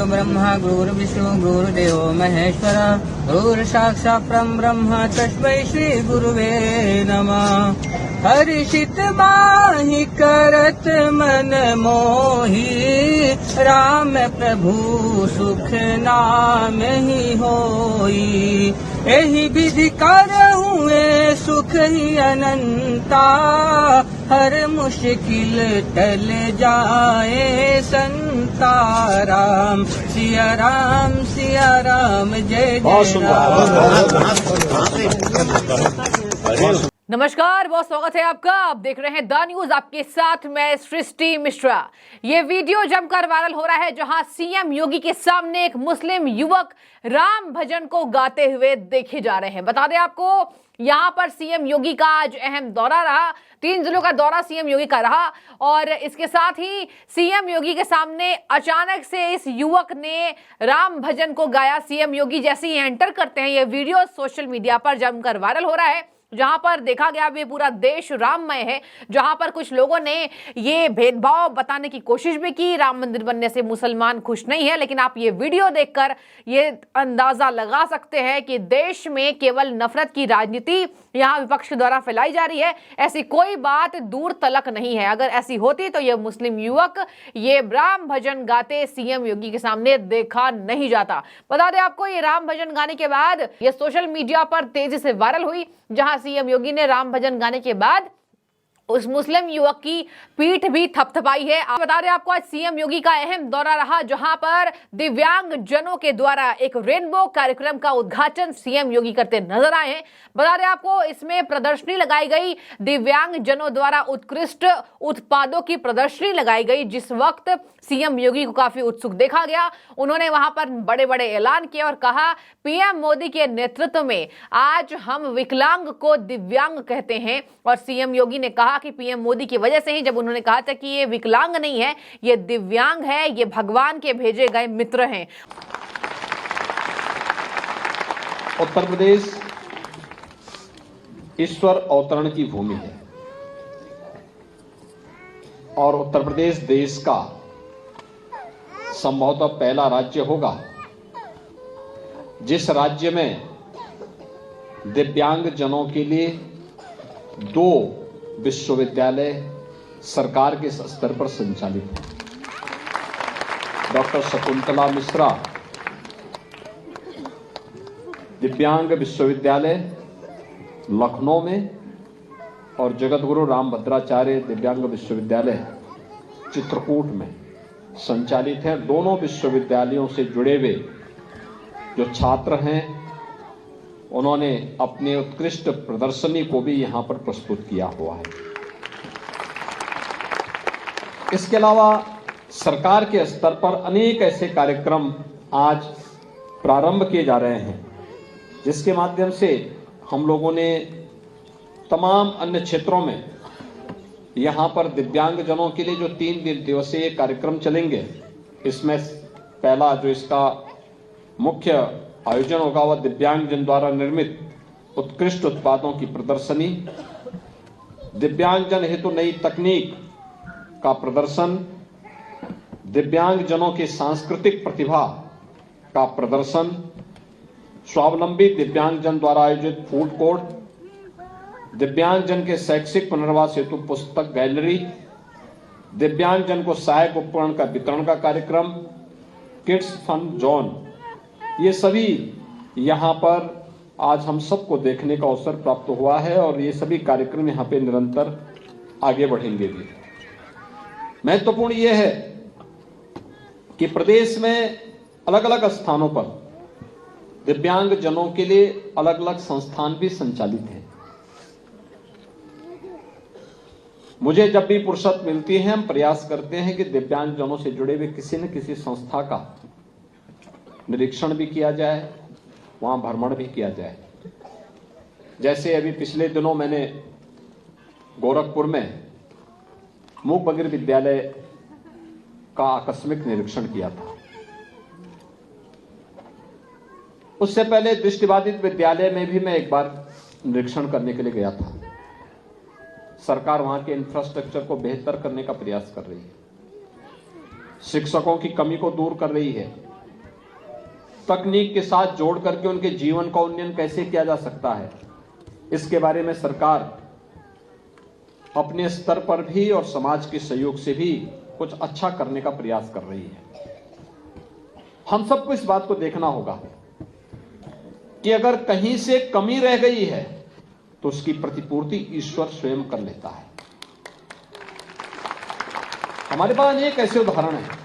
गुरुर्ब्रह्मा गुरुर्विष्णु गुरुदेवो महेश्वर गुरुर्साक्षात् परब्रह्म तस्मै श्री गुरुवे नमः। हर्षित माहि करत मन मोहि राम प्रभु सुख नाम ही होई। एहि विधि करहूँ सुख ही अनंता हर मुश्किल टल जाए संता। राम सिया राम जय जय राम। नमस्कार, बहुत स्वागत है आपका। आप देख रहे हैं द न्यूज, आपके साथ मैं सृष्टि मिश्रा। ये वीडियो जमकर वायरल हो रहा है जहां सीएम योगी के सामने एक मुस्लिम युवक राम भजन को गाते हुए देखे जा रहे हैं। बता दें आपको, यहां पर सीएम योगी का आज अहम दौरा रहा। 3 जिलों का दौरा सीएम योगी का रहा और इसके साथ ही सीएम योगी के सामने अचानक से इस युवक ने राम भजन को गाया। सीएम योगी जैसे ही एंटर करते हैं, ये वीडियो सोशल मीडिया पर जमकर वायरल हो रहा है जहां पर देखा गया ये पूरा देश राममय है। जहां पर कुछ लोगों ने ये भेदभाव बताने की कोशिश भी की, राम मंदिर बनने से मुसलमान खुश नहीं है, लेकिन आप ये वीडियो देखकर ये अंदाजा लगा सकते हैं कि देश में केवल नफरत की राजनीति यहां विपक्ष के द्वारा फैलाई जा रही है। ऐसी कोई बात दूर तलक नहीं है। अगर ऐसी होती तो ये मुस्लिम युवक ये राम भजन गाते सीएम योगी के सामने देखा नहीं जाता। बता दें आपको, ये राम भजन गाने के बाद ये सोशल मीडिया पर तेजी से वायरल हुई जहां सीएम योगी ने राम भजन गाने के बाद उस मुस्लिम युवक की पीठ भी थपथपाई है। आप बता रहे आपको, आज सीएम योगी का अहम दौरा रहा जहां पर दिव्यांग जनों के द्वारा एक रेनबो कार्यक्रम का उद्घाटन सीएम योगी करते नजर आए हैं। बता रहे आपको, इसमें प्रदर्शनी लगाई गई, दिव्यांग जनों द्वारा उत्कृष्ट उत्पादों की प्रदर्शनी लगाई गई। जिस वक्त सीएम योगी को काफी उत्सुक देखा गया, उन्होंने वहां पर बड़े बड़े ऐलान किए और कहा, पीएम मोदी के नेतृत्व में आज हम विकलांग को दिव्यांग कहते हैं। और सीएम योगी ने कहा कि पीएम मोदी की वजह से ही, जब उन्होंने कहा था कि ये विकलांग नहीं है, ये दिव्यांग है, ये भगवान के भेजे गए मित्र हैं। उत्तर प्रदेश ईश्वर अवतरण की भूमि है और उत्तर प्रदेश देश का संभवतः पहला राज्य होगा जिस राज्य में दिव्यांग जनों के लिए 2 विश्वविद्यालय सरकार के स्तर पर संचालित हैं। डॉक्टर शकुंतला मिश्रा दिव्यांग विश्वविद्यालय लखनऊ में और जगत गुरु रामभद्राचार्य दिव्यांग विश्वविद्यालय चित्रकूट में संचालित है। दोनों विश्वविद्यालयों से जुड़े हुए जो छात्र हैं, उन्होंने अपने उत्कृष्ट प्रदर्शनी को भी यहां पर प्रस्तुत किया हुआ है। इसके अलावा सरकार के स्तर पर अनेक ऐसे कार्यक्रम आज प्रारंभ किए जा रहे हैं जिसके माध्यम से हम लोगों ने तमाम अन्य क्षेत्रों में यहां पर दिव्यांग जनों के लिए जो 3 दिवसीय कार्यक्रम चलेंगे, इसमें पहला जो इसका मुख्य आयोजन होगा वह दिव्यांग जन द्वारा निर्मित उत्कृष्ट उत्पादों की प्रदर्शनी, दिव्यांग जन हेतु नई तकनीक का प्रदर्शन, दिव्यांग जनों के सांस्कृतिक प्रतिभा का प्रदर्शन, स्वावलंबी दिव्यांग जन द्वारा आयोजित फूड कोर्ट, दिव्यांग जन के शैक्षिक पुनर्वास हेतु पुस्तक गैलरी, दिव्यांग जन को सहायक उपकरण का वितरण का कार्यक्रम, किड्स फन जोन, ये सभी यहाँ पर आज हम सबको देखने का अवसर प्राप्त हुआ है और ये सभी कार्यक्रम यहाँ पे निरंतर आगे बढ़ेंगे भी। महत्वपूर्ण ये है कि प्रदेश में अलग अलग स्थानों पर दिव्यांग जनों के लिए अलग अलग संस्थान भी संचालित हैं। मुझे जब भी फुर्सत मिलती है, हम प्रयास करते हैं कि दिव्यांग जनों से जुड़े हुए किसी न किसी संस्था का निरीक्षण भी किया जाए, वहां भ्रमण भी किया जाए। जैसे अभी पिछले दिनों मैंने गोरखपुर में मूक बधिर विद्यालय का आकस्मिक निरीक्षण किया था। उससे पहले दृष्टिबाधित विद्यालय में भी मैं एक बार निरीक्षण करने के लिए गया था। सरकार वहां के इंफ्रास्ट्रक्चर को बेहतर करने का प्रयास कर रही है, शिक्षकों की कमी को दूर कर रही है, तकनीक के साथ जोड़ करके उनके जीवन का उन्नयन कैसे किया जा सकता है, इसके बारे में सरकार अपने स्तर पर भी और समाज के सहयोग से भी कुछ अच्छा करने का प्रयास कर रही है। हम सबको इस बात को देखना होगा कि अगर कहीं से कमी रह गई है तो उसकी प्रतिपूर्ति ईश्वर स्वयं कर लेता है। हमारे पास अनेक ऐसे उदाहरण हैं।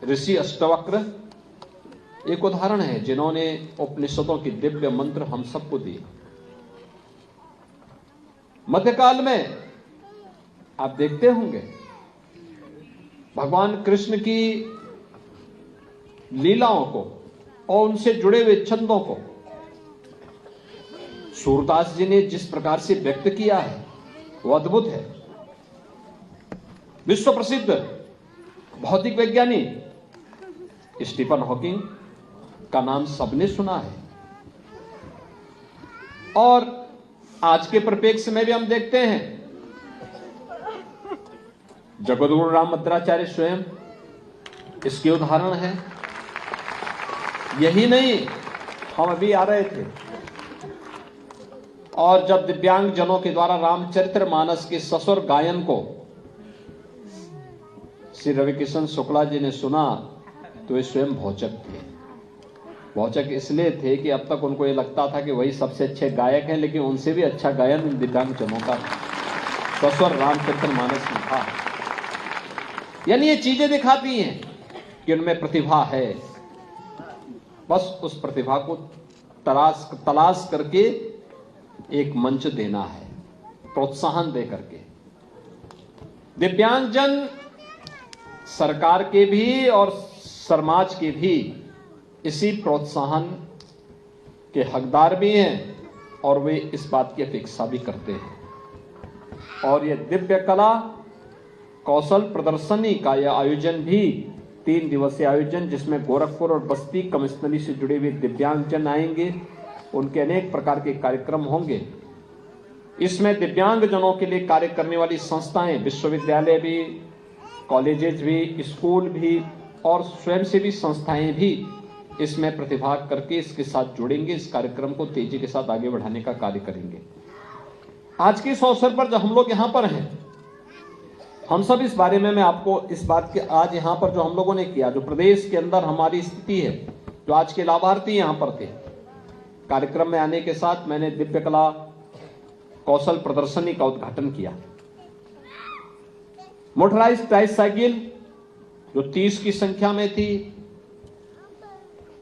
ऋषि अष्टवक्र एक उदाहरण है जिन्होंने उपनिषदों की दिव्य मंत्र हम सबको दिए। मध्यकाल में आप देखते होंगे भगवान कृष्ण की लीलाओं को और उनसे जुड़े हुए छंदों को सूरदास जी ने जिस प्रकार से व्यक्त किया है वो अद्भुत है। विश्व प्रसिद्ध भौतिक वैज्ञानिक स्टीफन हॉकिंग का नाम सबने सुना है, और आज के परिप्रेक्ष्य में भी हम देखते हैं जगद्गुरु रामभद्राचार्य स्वयं इसके उदाहरण है। यही नहीं, हम अभी आ रहे थे और जब दिव्यांग जनों के द्वारा रामचरितमानस के सस्वर गायन को श्री रविकिशन शुक्ला जी ने सुना तो वे स्वयं भौचक थे। भौचक इसलिए थे कि अब तक उनको ये लगता था कि वही सबसे अच्छे गायक हैं, लेकिन उनसे भी अच्छा गायन इन दिव्यांग जनों का सस्वर रामचरितमानस में था। यानी ये चीजें दिखाती हैं कि उनमें प्रतिभा है, बस उस प्रतिभा को तलाश करके एक मंच देना है, प्रोत्साहन दे करके। दिव्यांगजन सरकार के भी और समाज के भी इसी प्रोत्साहन के हकदार भी हैं और वे इस बात की अपेक्षा भी करते हैं। और ये दिव्य कला कौशल प्रदर्शनी का यह आयोजन भी 3 दिवसीय आयोजन, जिसमें गोरखपुर और बस्ती कमिश्नरी से जुड़े हुए दिव्यांगजन आएंगे, उनके अनेक प्रकार के कार्यक्रम होंगे। इसमें दिव्यांगजनों के लिए कार्य करने वाली संस्थाएं, विश्वविद्यालय भी, कॉलेजेस भी, स्कूल भी और स्वयंसेवी संस्थाएं भी इसमें प्रतिभाग करके इसके साथ जुड़ेंगे, इस कार्यक्रम को तेजी के साथ आगे बढ़ाने का कार्य करेंगे। आज के इस अवसर पर जब हम लोग यहाँ पर हैं, हम सब इस बारे में मैं आपको इस बात के आज यहाँ पर जो हम लोगों ने किया, जो प्रदेश के अंदर हमारी स्थिति है, जो आज के लाभार्थी यहाँ पर थे, कार्यक्रम में आने के साथ मैंने दिव्य कला कौशल प्रदर्शनी का उद्घाटन किया। मोटराइज्ड ट्राइसाइकिल जो 30 की संख्या में थी,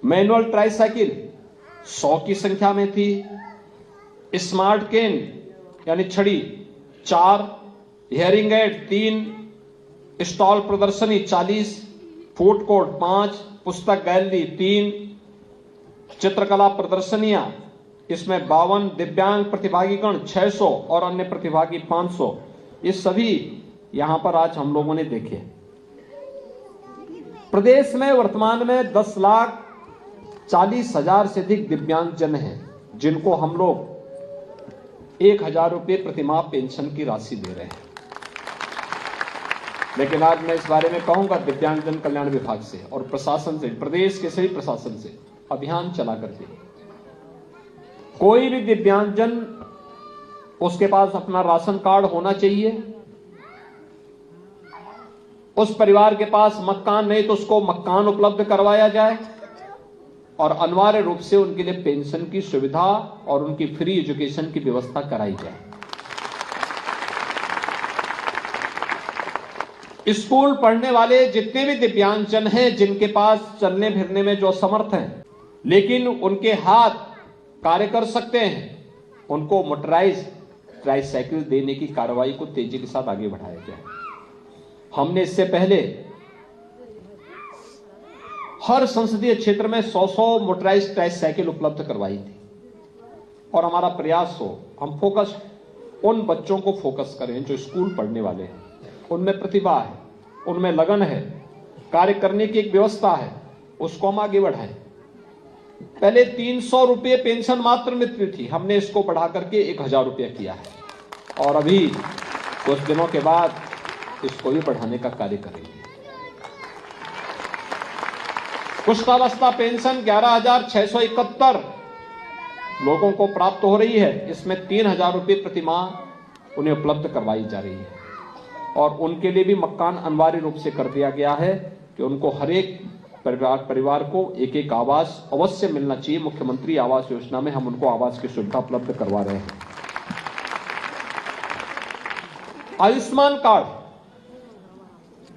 मैनुअल ट्राइसाइकिल 100 की संख्या में थी, स्मार्ट केन यानी छड़ी 4, हियरिंग एड 3, स्टॉल प्रदर्शनी 40, फूड कोर्ट 5, पुस्तक गैलरी 3, चित्रकला प्रदर्शनियां इसमें 52, दिव्यांग प्रतिभागीगण 600 और अन्य प्रतिभागी 500, ये सभी यहां पर आज हम लोगों ने देखे। प्रदेश में वर्तमान में 10,40,000 से अधिक दिव्यांगजन हैं, जिनको हम लोग 1,000 रुपये प्रतिमाह पेंशन की राशि दे रहे हैं। लेकिन आज मैं इस बारे में कहूंगा दिव्यांगजन कल्याण विभाग से और प्रशासन से, प्रदेश के सभी प्रशासन से अभियान चला करके कोई भी दिव्यांगजन, उसके पास अपना राशन कार्ड होना चाहिए, उस परिवार के पास मकान नहीं तो उसको मकान उपलब्ध करवाया जाए, और अनिवार्य रूप से उनके लिए पेंशन की सुविधा और उनकी फ्री एजुकेशन की व्यवस्था कराई जाए। स्कूल पढ़ने वाले जितने भी दिव्यांगजन हैं, जिनके पास चलने फिरने में जो समर्थ हैं लेकिन उनके हाथ कार्य कर सकते हैं, उनको मोटराइज्ड ट्राइसाइकिल देने की कार्रवाई को तेजी के साथ आगे बढ़ाया जाए। हमने इससे पहले हर संसदीय क्षेत्र में 100 मोटराइज्ड ट्राइसाइकिल उपलब्ध करवाई थी, और हमारा प्रयास हो हम फोकस उन बच्चों को फोकस करें जो स्कूल पढ़ने वाले हैं, उनमें प्रतिभा है, उनमें लगन है, कार्य करने की एक व्यवस्था है, उसको हम आगे बढ़ाएं। पहले 300 रुपये पेंशन मात्र मिलती थी, हमने इसको बढ़ा करके 1,000 रुपया किया है, और अभी कुछ दिनों के बाद इसको भी बढ़ाने का कार्य करेंगे। कुष्ठावस्था पेंशन 11,671 लोगों को प्राप्त हो रही है। इसमें 3,000 रुपये प्रति माह उन्हें उपलब्ध करवाई जा रही है और उनके लिए भी मकान अनिवार्य रूप से कर दिया गया है कि उनको हर एक परिवार को एक एक आवास अवश्य मिलना चाहिए। मुख्यमंत्री आवास योजना में हम उनको आवास की सुविधा उपलब्ध करवा रहे हैं। आयुष्मान कार्ड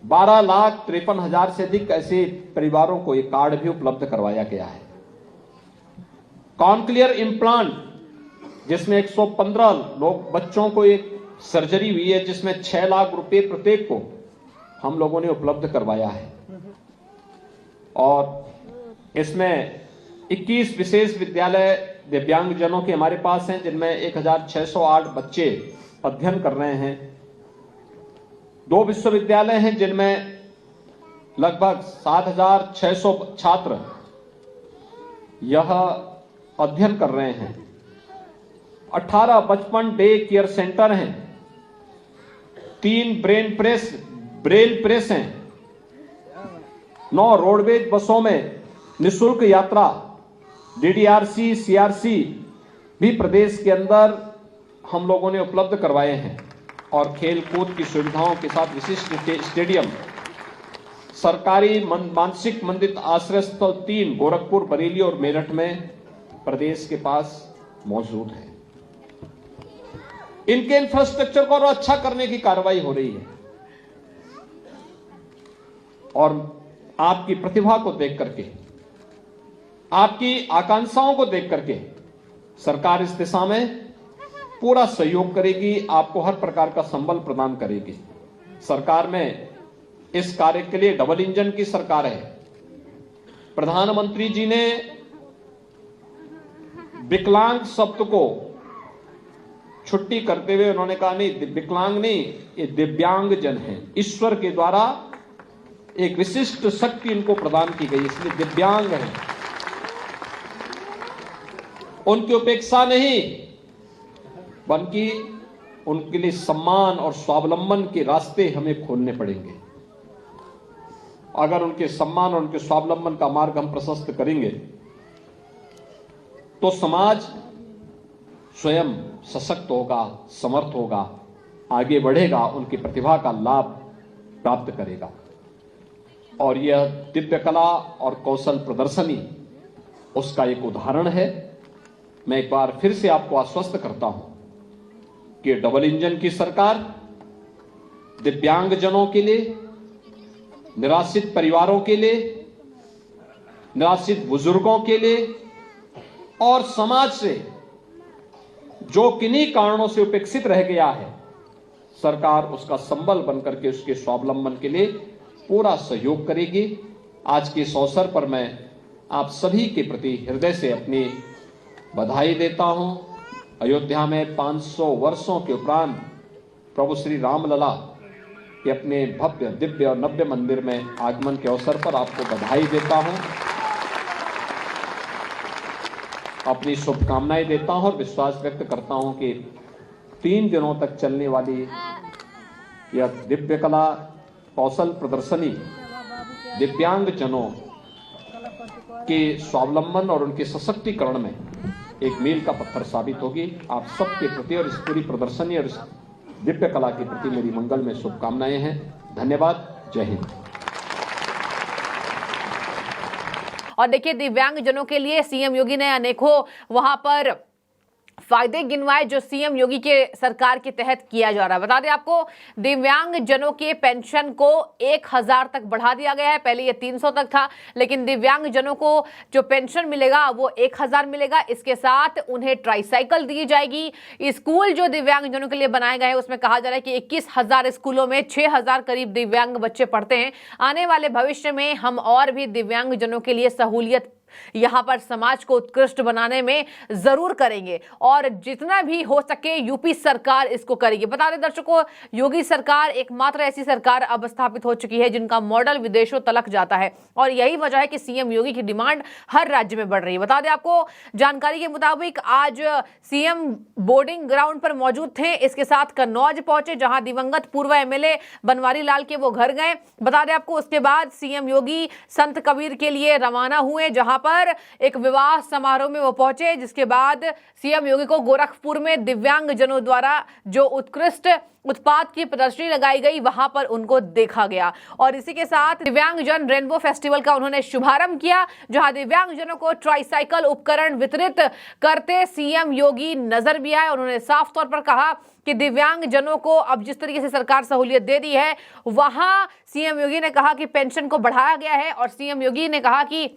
12,53,000 से अधिक ऐसे परिवारों को ये कार्ड भी उपलब्ध करवाया गया है। कॉन्क्लियर इम्प्लांट जिसमें 115 लोग बच्चों को एक सर्जरी हुई है जिसमें 6 लाख रुपए प्रत्येक को हम लोगों ने उपलब्ध करवाया है और इसमें 21 विशेष विद्यालय दिव्यांगजनों के हमारे पास हैं जिनमें 1,608 बच्चे अध्ययन कर रहे हैं। 2 विश्वविद्यालय हैं जिनमें लगभग 7,600 छात्र यह अध्ययन कर रहे हैं। 18 बचपन डे केयर सेंटर हैं। 3 ब्रेल प्रेस हैं। 9 रोडवेज बसों में निःशुल्क यात्रा DDRC CRC भी प्रदेश के अंदर हम लोगों ने उपलब्ध करवाए हैं और खेल कूद की सुविधाओं के साथ विशिष्ट स्टेडियम, सरकारी मानसिक मंदिर आश्रय स्थल 3 गोरखपुर, बरेली और मेरठ में प्रदेश के पास मौजूद है। इनके इंफ्रास्ट्रक्चर को और अच्छा करने की कार्रवाई हो रही है और आपकी प्रतिभा को देख करके, आपकी आकांक्षाओं को देख करके सरकार इस दिशा में पूरा सहयोग करेगी, आपको हर प्रकार का संबल प्रदान करेगी। सरकार में इस कार्य के लिए डबल इंजन की सरकार है। प्रधानमंत्री जी ने विकलांग शब्द को छुट्टी करते हुए उन्होंने कहा नहीं, विकलांग नहीं, ये दिव्यांग जन है। ईश्वर के द्वारा एक विशिष्ट शक्ति इनको प्रदान की गई, इसलिए दिव्यांग है। उनकी उपेक्षा नहीं बल्कि उनके लिए सम्मान और स्वावलंबन के रास्ते हमें खोलने पड़ेंगे। अगर उनके सम्मान और उनके स्वावलंबन का मार्ग हम प्रशस्त करेंगे तो समाज स्वयं सशक्त होगा, समर्थ होगा, आगे बढ़ेगा, उनकी प्रतिभा का लाभ प्राप्त करेगा। और यह दिव्य कला और कौशल प्रदर्शनी उसका एक उदाहरण है। मैं एक बार फिर से आपको आश्वस्त करता हूं कि डबल इंजन की सरकार दिव्यांगजनों के लिए, निराश्रित परिवारों के लिए, निराश्रित बुजुर्गों के लिए और समाज से जो किन्हीं कारणों से उपेक्षित रह गया है, सरकार उसका संबल बनकर के उसके स्वावलंबन के लिए पूरा सहयोग करेगी। आज के इस अवसर पर मैं आप सभी के प्रति हृदय से अपनी बधाई देता हूं। अयोध्या में 500 वर्षों के उपरांत प्रभु श्री रामलला के अपने भव्य, दिव्य और नव्य मंदिर में आगमन के अवसर पर आपको बधाई देता हूं, अपनी शुभकामनाएं देता हूं और विश्वास व्यक्त करता हूं कि 3 दिनों तक चलने वाली यह दिव्य कला कौशल प्रदर्शनी दिव्यांगजनों के स्वावलंबन और उनके सशक्तिकरण में एक मील का पत्थर साबित होगी। आप सबके प्रति और इस पूरी प्रदर्शनी और इस दिव्य कला के प्रति मेरी मंगल में शुभकामनाएं हैं। धन्यवाद। जय हिंद। और देखिए, दिव्यांगजनों के लिए सीएम योगी ने अनेकों वहां पर फायदे गिनवाए जो सीएम योगी के सरकार के तहत किया जा रहा है। बता दें आपको, दिव्यांगजनों के पेंशन को 1,000 तक बढ़ा दिया गया है। पहले ये 300 तक था, लेकिन दिव्यांगजनों को जो पेंशन मिलेगा वो 1,000 मिलेगा। इसके साथ उन्हें ट्राईसाइकिल दी जाएगी। स्कूल जो दिव्यांगजनों के लिए बनाए गए हैं उसमें कहा जा रहा है कि 21,000 स्कूलों में 6,000 करीब दिव्यांग बच्चे पढ़ते हैं। आने वाले भविष्य में हम और भी दिव्यांगजनों के लिए सहूलियत यहाँ पर समाज को उत्कृष्ट बनाने में जरूर करेंगे और जितना भी हो सके यूपी सरकार इसको करेगी। बता दें दर्शकों, योगी सरकार एकमात्र ऐसी सरकार अब स्थापित हो चुकी है जिनका मॉडल विदेशों तलक जाता है और यही वजह है कि सीएम योगी की डिमांड हर राज्य में बढ़ रही है। बता दें आपको, जानकारी के मुताबिक आज सीएम बोर्डिंग ग्राउंड पर मौजूद थे, इसके साथ कन्नौज पहुंचे जहां दिवंगत पूर्व एमएलए बनवारी लाल के वो घर गए। बता दें आपको, उसके बाद सीएम योगी संत कबीर के लिए रवाना हुए जहां पर एक विवाह समारोह में वो पहुंचे, जिसके बाद सीएम योगी को गोरखपुर में दिव्यांग जनों द्वारा जो उत्कृष्ट उत्पाद की प्रदर्शनी लगाई गई वहां पर उनको देखा गया और इसी के साथ दिव्यांगजन रेनबो फेस्टिवल का उन्होंने शुभारंभ किया जहां दिव्यांगजनों को ट्राईसाइकिल उपकरण वितरित करते सीएम योगी नजर भी आए। उन्होंने साफ तौर पर कहा कि दिव्यांगजनों को अब जिस तरीके से सरकार सहूलियत दे दी है, वहां सीएम योगी ने कहा कि पेंशन को बढ़ाया गया है और सीएम योगी ने कहा कि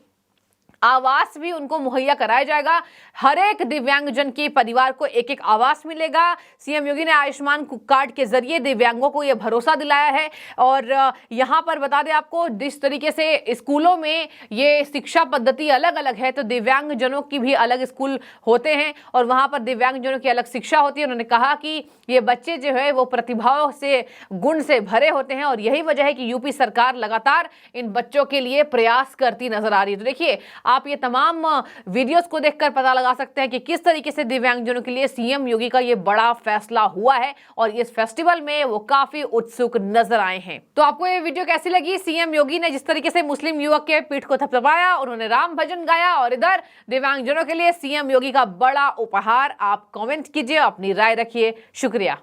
आवास भी उनको मुहैया कराया जाएगा। हर एक दिव्यांगजन के परिवार को एक एक आवास मिलेगा। सीएम योगी ने आयुष्मान कार्ड के जरिए दिव्यांगों को यह भरोसा दिलाया है और यहाँ पर बता दें आपको, जिस तरीके से स्कूलों में ये शिक्षा पद्धति अलग अलग है तो दिव्यांगजनों की भी अलग स्कूल होते हैं और वहाँ पर दिव्यांगजनों की अलग शिक्षा होती है। उन्होंने कहा कि ये बच्चे जो है वो प्रतिभाओं से, गुण से भरे होते हैं और यही वजह है कि यूपी सरकार लगातार इन बच्चों के लिए प्रयास करती नजर आ रही है। तो देखिए, आप ये तमाम वीडियोस को देखकर पता लगा सकते हैं कि किस तरीके से दिव्यांगजनों के लिए सीएम योगी का ये बड़ा फैसला हुआ है और इस फेस्टिवल में वो काफी उत्सुक नजर आए हैं। तो आपको ये वीडियो कैसी लगी? सीएम योगी ने जिस तरीके से मुस्लिम युवक के पीठ को थपथपाया, उन्होंने राम भजन गाया और इधर दिव्यांगजनों के लिए सीएम योगी का बड़ा उपहार। आप कमेंट कीजिए, अपनी राय रखिए। शुक्रिया।